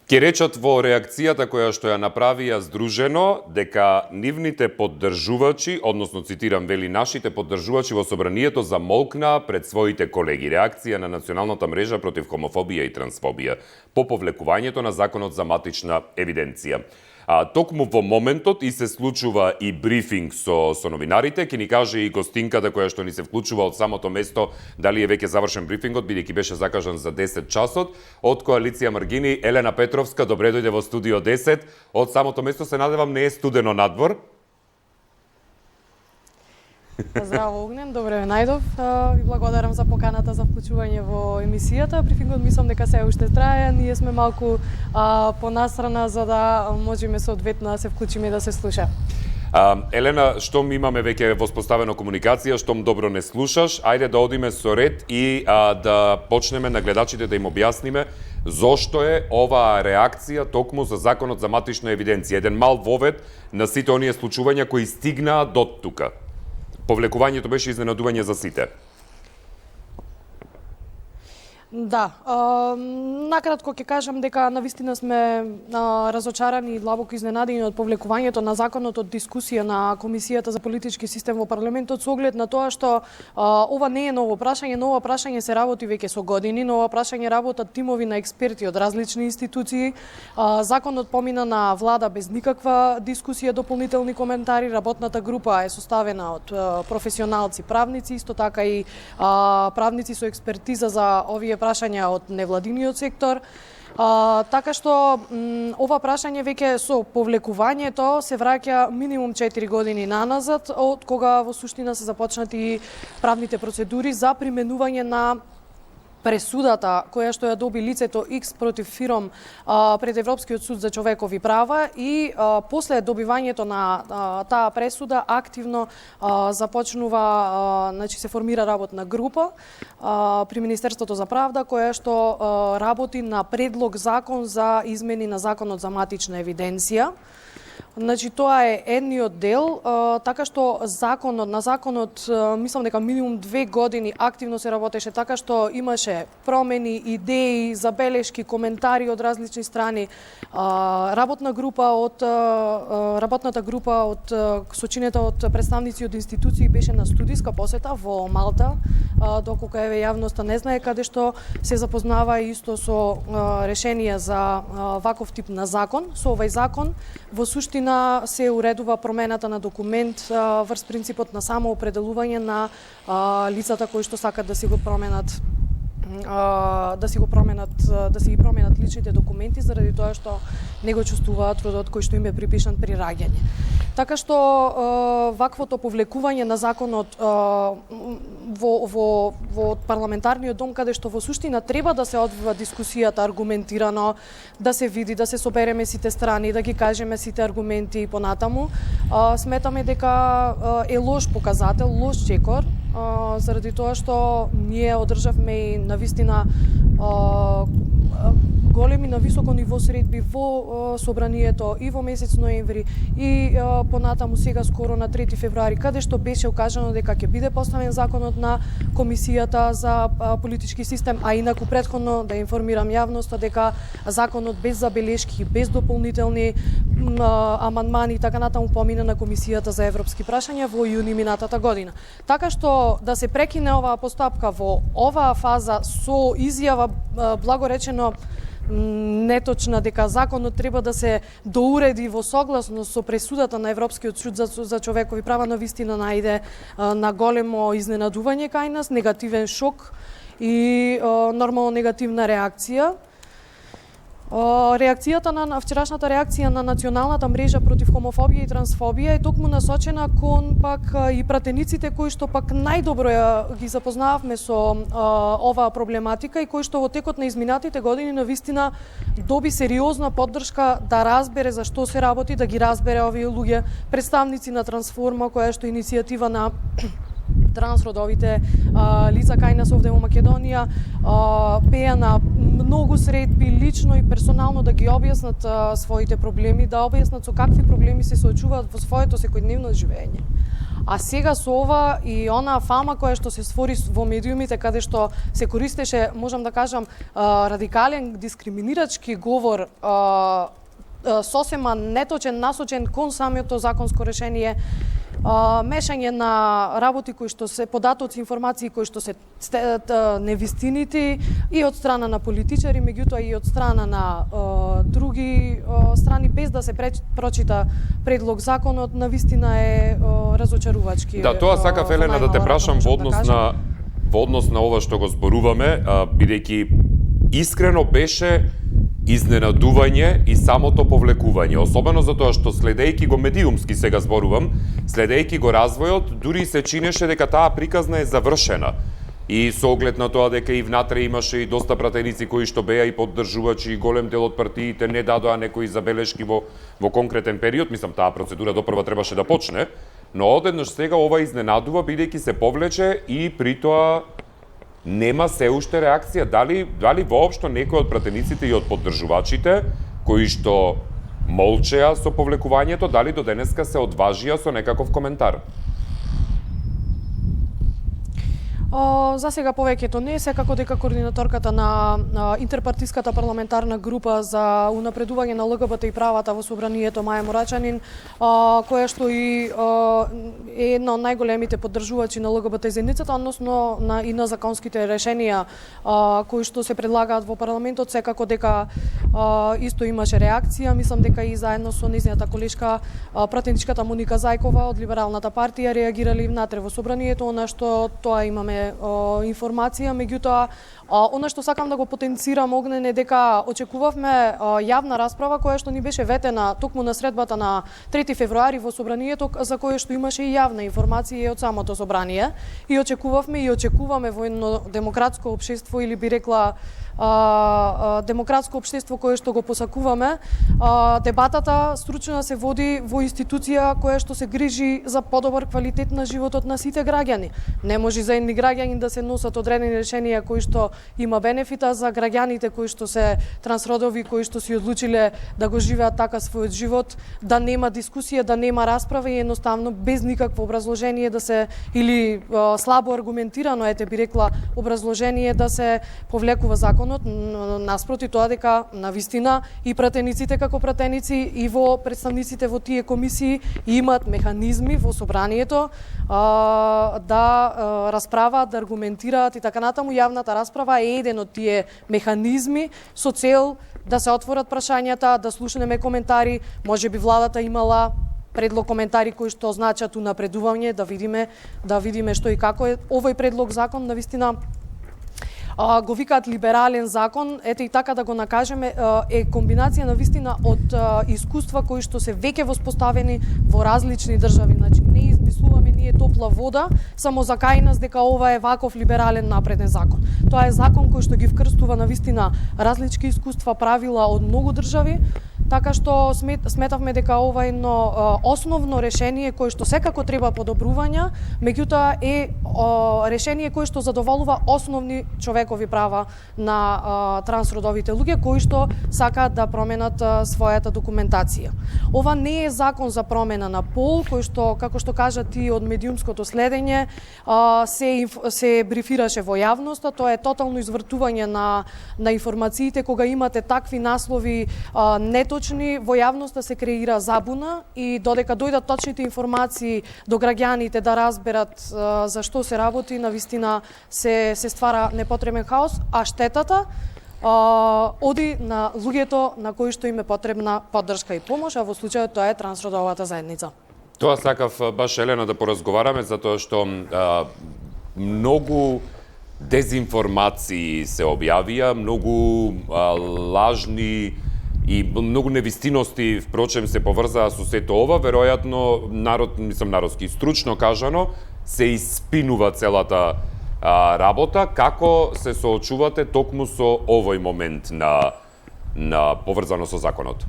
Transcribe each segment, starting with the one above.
Ке речат во реакцијата која што ја направија Здружено дека нивните поддржувачи, односно цитирам, вели нашите поддржувачи во собранието замолкнаа пред своите колеги. Реакција на националната мрежа против хомофобија и трансфобија по повлекувањето на законот за матична евиденција. Токму во моментот и се случува и брифинг со новинарите, ќе ни каже и гостинката која што ни се вклучува од самото место дали е веќе завршен брифингот, бидејќи беше закажан за 10 часот. Од коалиција Маргини, Елена Петровска, добре дојде во студио 10. Од самото место се надевам не е студено надвор. Здраво, Огнен, добре ме најдов. Ви благодарам за поканата за вклучување во емисијата. Брифингот мислам дека се уште трае. Ние сме малку понасрана за да можеме соодветно да се вклучиме и да се слуша. Елена, штом имаме веќе воспоставено комуникација, штом добро не слушаш, ајде да одиме со ред и да почнеме на гледачите да им објасниме зошто е оваа реакција токму за законот за матична евиденција. Еден мал вовед на сите оние случувања кои стигнаа до тука. Повлекувањето беше изненадување за сите. Да, накратко ќе кажам дека навистина сме разочарани и длабоко изненадени од повлекувањето на законот од дискусија на Комисијата за политички систем во парламентот со оглед на тоа што ова не е ново прашање, ново прашање се работи веќе со години, ново прашање работат тимови на експерти од различни институции. Законот помина на влада без никаква дискусија, дополнителни коментари, работната група е составена од професионалци, правници, исто така и правници со експертиза за овие прашања од невладиниот сектор. Така што ова прашање веќе со повлекувањето се враќа минимум 4 години наназад, од кога во суштина се започнати правните процедури за применување на пресудата која што ја доби лицето X против Фиром пред Европскиот суд за човекови права и после добивањето на таа пресуда активно започнува, значи се формира работна група при Министерството за правда која што работи на предлог закон за измени на законот за матична евиденција. Значи тоа е едниот дел, така што на законот мислам дека минимум 2 години активно се работеше, така што имаше промени, идеи, забелешки, коментари од различни страни. Работната група од сочинета од представници од институции беше на студиска посета во Малта, доколку еве јавноста не знае, каде што се запознава исто со решенија за ваков тип на закон. Со овој закон во суштина се уредува промената на документ врз принципот на самоопределување на лицата кои што сакат да си ги променат личните документи заради тоа што не го чувствуваат трудот кој што им е припишан при раѓање. Така што ваквото повлекување на законот во парламентарниот дом, каде што во суштина треба да се одвива дискусијата аргументирано, да се види, да се собереме сите страни, да ги кажеме сите аргументи и понатаму, сметаме дека е лош показател, лош чекор, заради тоа што ние одржавме и навистина големи на високо ниво средби во собранието и во месец ноември и понатаму сега скоро на 3 февруари, каде што беше укажано дека ќе биде поставен законот на Комисијата за политички систем, а инаку претходно да информирам јавноста дека законот без забелешки, без дополнителни амандмани и така натаму помина на Комисијата за европски прашања во јуни минатата година. Така што да се прекине оваа постапка во оваа фаза со изјава благоречено неточна дека законот треба да се доуреди во согласност со пресудата на Европскиот суд за човекови права, навистина најде на големо изненадување кај нас, негативен шок и нормално негативна реакција. Реакцијата на вчерашната реакција на националната мрежа против хомофобија и трансфобија е токму насочена кон пак и пратениците кои што пак најдобро ги запознававме со оваа проблематика и кои што во текот на изминатите години навистина доби сериозна поддршка да разбере за што се работи, да ги разбере овие луѓе, представници на Трансформа, која што е иницијатива на трансродовите лица кај нас овде во Македонија, пеа на многу средби лично и персонално да ги објаснат своите проблеми, да објаснат со какви проблеми се соочуваат во своето секојдневно живење. А сега со ова и она фама која што се створи во медиумите, каде што се користеше, можам да кажам, радикален, дискриминирачки говор, сосема неточен, насочен кон самото законско решение, мешање на работи кои што се податоци, информации кои што се невистинити и од страна на политичари, меѓутоа и од страна на други страни, без да се прочита предлог законот, навистина е разочарувачки. Да, тоа сакав, Елена, да те прашам во однос на ова што го зборуваме, бидејќи искрено беше изненадување и самото повлекување, особено затоа што следејќи го медиумски, сега зборувам, следејќи го развојот, дури се чинеше дека таа приказна е завршена. И со оглед на тоа дека и внатре имаше и доста пратеници кои што беа и поддржувачи, и голем дел од партиите не дадоа некои забелешки во конкретен период, мислам таа процедура допрва требаше да почне, но одеднаш сега ова изненадува бидејќи се повлече и при тоа нема се уште реакција. Дали воопшто некој од пратениците и од поддржувачите кои што молчеа со повлекувањето, дали до денеска се одважија со некаков коментар? За сега повеќето не, секако дека координаторката на интерпартиската парламентарна група за унапредување на ЛГБТ и правата во Собранието, Маја Морачанин, која што и е една од најголемите поддржувачи на ЛГБТ заедницата, односно и на законските решенија кои што се предлагаат во парламентот, секако дека исто имаше реакција. Мислам дека и заедно со нејзината колешка пратеничката Моника Зајкова од Либералната партија реагирали внатре во Собранието, на што тоа имаме информација, меѓутоа она што сакам да го потенцирам, Огнен, е дека очекувавме јавна расправа која што ни беше ветена токму на средбата на 3 февруари во Собранието, за која што имаше и јавна информација од самото Собрание, и очекувавме и очекуваме во едно демократско општество, или би рекла демократско општество кое што го посакуваме, дебатата стручно се води во институција која што се грижи за подобар квалитет на животот на сите граѓани. Не може за едни граѓани да се носат одредени решенија кои што има бенефита, за граѓаните кои што се трансродови, кои што си одлучиле да го живеат така својот живот, да нема дискусија, да нема расправа и едноставно без никакво образложение да се, или слабо аргументирано, би рекла, образложение да се повлекува законот, наспроти тоа дека навистина и пратениците како пратеници и во представниците во тие комисии имаат механизми во Собранието да расправаат, да аргументираат и така натаму. Јавната расправа е еден од тие механизми со цел да се отворат прашањата, да слушнеме коментари, можеби владата имала предлог коментари кои што значат унапредување, да видиме што и како е овој предлог закон. Навистина го викаат либерален закон, ете и така да го накажеме, е комбинација на вистина од искуства кои што се веќе воспоставени во различни држави. Значи, не измислуваме ние топла вода само за кај нас дека ова е ваков либерален напреден закон. Тоа е закон кој што ги вкрстува на вистина различни искуства, правила од многу држави, така што сметавме дека ова е едно основно решение кое што секако треба подобрување, меѓутоа е решение кое што задоволува основни човекови права на трансродовите луѓе кои што сакаат да променат својата документација. Ова не е закон за промена на пол, кој што, како што кажа ти, од медиумското следење се брифираше во јавноста. Тоа е тотално извртување на информациите, кога имате такви наслови неточни, во јавноста се креира забуна и додека дојдат точните информации до граѓаните да разберат за што се работи, навистина се ствара непотребен хаос, а штетата оди на луѓето на кои што им е потребна поддршка и помош, а во случајот тоа е трансродовата заедница. Тоа сакав баш, Елена, да поразговараме, затоа што многу дезинформации се објавија, многу лажни и многу невистиности, впрочем, се поврзаа со сето ова. Веројатно, народски стручно кажано, се испинува целата работа. Како се соочувате токму со овој момент на поврзано со законот?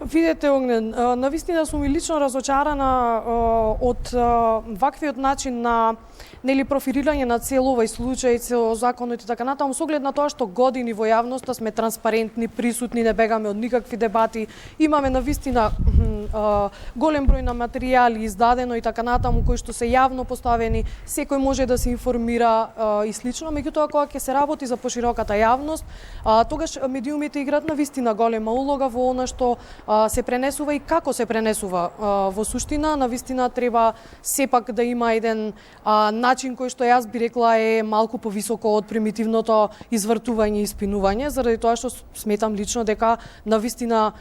Видете, Огнен, навистина сум и лично разочарана од ваквиот начин на профилирање на цел овој случај, цел законот и така натаму, со оглед на тоа што години во јавноста сме транспарентни, присутни, не бегаме од никакви дебати, имаме навистина голем број на материјали издадено и така натаму кои што се јавно поставени, секој може да се информира и слично, меѓутоа кога ќе се работи за пошироката јавност, тогаш медиумите играат навистина голема улога во она што се пренесува и како се пренесува. Во суштина, навистина треба сепак да има еден начин кој што јас би рекла е малку повисоко од примитивното извртување и спинување, заради тоа што сметам лично дека навистина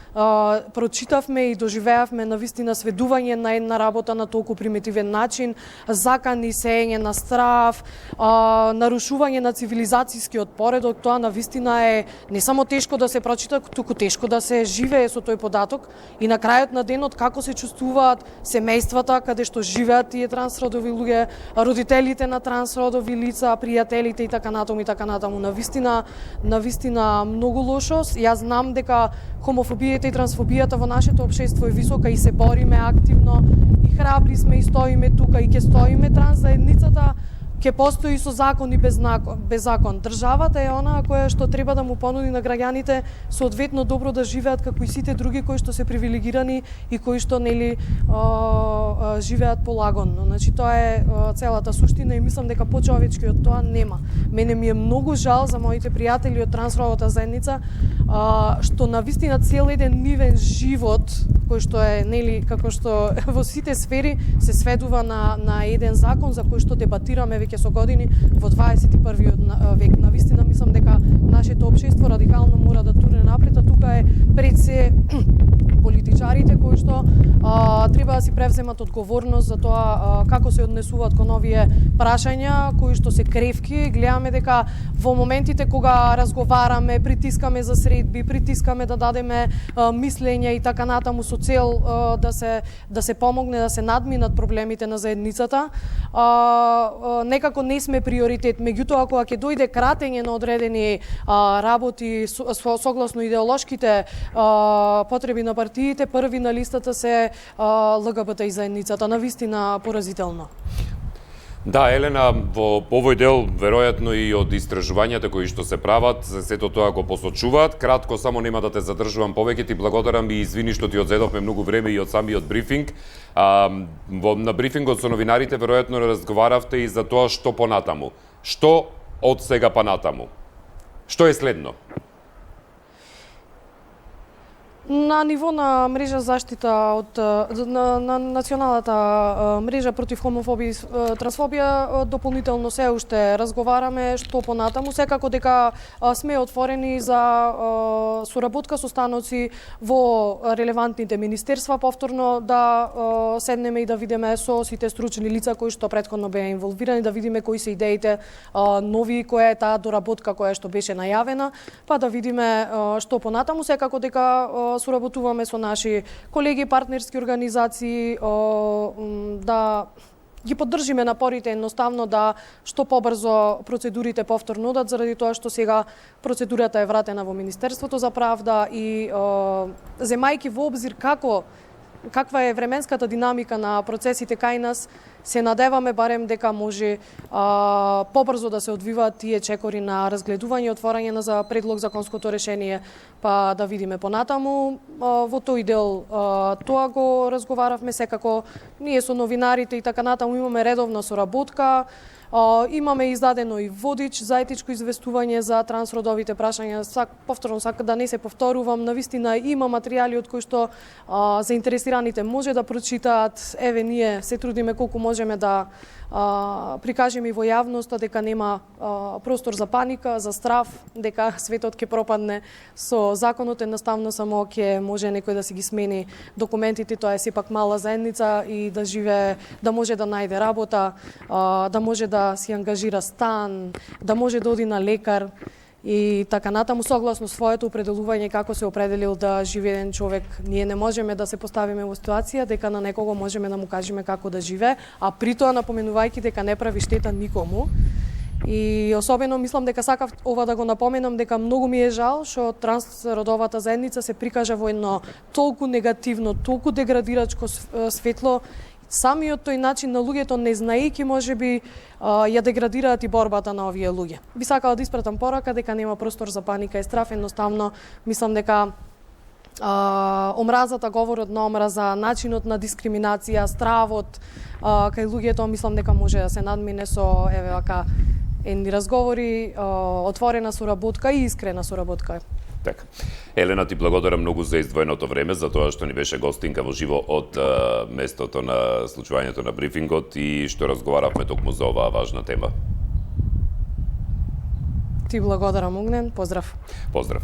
прочитавме и доживеавме навистина сведување на една работа на толку примитивен начин, закани, сеење на страв, нарушување на цивилизацијскиот поредок, тоа навистина е не само тешко да се прочита, туку тешко да се живее со тој податок и на крајот на денот како се чувствуваат семејствата каде што живеат тие трансродови луѓе, родителите на трансродови лица, пријателите и така натаму. Навистина многу лошо. Јас знам дека хомофобијата и трансфобијата во нашето општество е висока и се бориме активно и храбри сме и стоиме тука и ќе стоиме. Трансзаедницата ќе постои со закон и без закон. Државата е онаа која што треба да му понуди на граѓаните соодветно добро да живеат како и сите други кои што се привилегирани и кои што живеат полагодно. Значи тоа е целата суштина и мислам дека почовечки од тоа нема. Мене ми е многу жал за моите пријатели од трансродовата заедница што навистина цел еден нивен живот кој што е како што во сите сфери се сведува на еден закон за кој што дебатираме веќе со години во 21-виот век. Навистина мислам дека нашето општество радикално мора да турне напред, а тука е пред се политичарите кои што треба да си превземат одговорност за тоа како се однесуваат кон овие прашања кои што се кревки. Гледаме дека во моментите кога разговараме, притискаме за средби, притискаме да дадеме мислења и така натаму со цел да се помогне да се надминат проблемите на заедницата, некако не сме приоритет. Меѓутоа кога ќе дојде кратење на одредени работи согласно идеолошките потреби на партиите, први на листата се ЛГБТ и заедницата. Навистина поразително. Да, Елена, во овој дел, веројатно и од истражувањата кои што се прават, сето тоа го посочуваат. Кратко, само нема да те задржувам повеќе, ти благодарам и извини што ти одзедовме многу време и од самиот брифинг. На брифингот со новинарите, веројатно разговаравте и за тоа што понатаму. Што од сега па натаму? Што е следно? На ниво на мрежа заштита од на националната мрежа против хомофобија и трансфобија дополнително се уште разговараме што понатаму, секако дека сме отворени за соработка со станоци во релевантните министерства, повторно да седнеме и да видиме со сите стручни лица кои што претходно беа инволвирани, да видиме кои се идеите нови, која е таа доработка која што беше најавена, па да видиме што понатаму, секако дека соработуваме со наши колеги, партнерски организации, да ги поддржиме напорите едноставно да што побрзо процедурите повторно одат, заради тоа што сега процедурата е вратена во Министерството за правда и земајки во обзир каква е временската динамика на процесите кај нас, се надеваме барем дека може побрзо да се одвиваат тие чекори на разгледување и отворање на за предлог законското решение, па да видиме понатаму. Во тој дел тоа го разговаравме, секако ние со новинарите и така натаму имаме редовна соработка. Имаме издадено и водич за етичко известување за трансродовите прашања. Повторно сакам да не се повторувам, навистина има материјали од кои што заинтересираните може да прочитаат. Еве ние се трудиме колку можеме да прикажеме и во јавноста дека нема простор за паника, за страв, дека светот ќе пропадне со законот, едноставно само ќе може некој да си ги смени документите, тоа е сепак мала заедница и да живее, да може да најде работа, да може да си ангажира стан, да може да оди на лекар и така натаму согласно своето определување како се определил да живее еден човек. Ние не можеме да се поставиме во ситуација дека на некого можеме да му кажеме како да живее, а при тоа напоменувајќи дека не прави штета никому. И особено мислам дека сакав ова да го напоменам дека многу ми е жал што трансродовата заедница се прикажа во едно толку негативно, толку деградирачко светло. Самиот тој начин на луѓето, не знаејќи можеби ја деградираат и борбата на овие луѓе. Би сакала да испратам порака дека нема простор за паника и страф, едноставно мислам дека омразата, говорот на омраза, начинот на дискриминација, стравот кај луѓето, мислам дека може да се надмине со вака едни разговори, отворена соработка и искрена соработка. Така. Елена, ти благодарам многу за издвоеното време, за тоа што ни беше гостинка во живо од местото на случувањето на брифингот и што разговаравме токму за оваа важна тема. Ти благодарам, Огнен. Поздрав. Поздрав.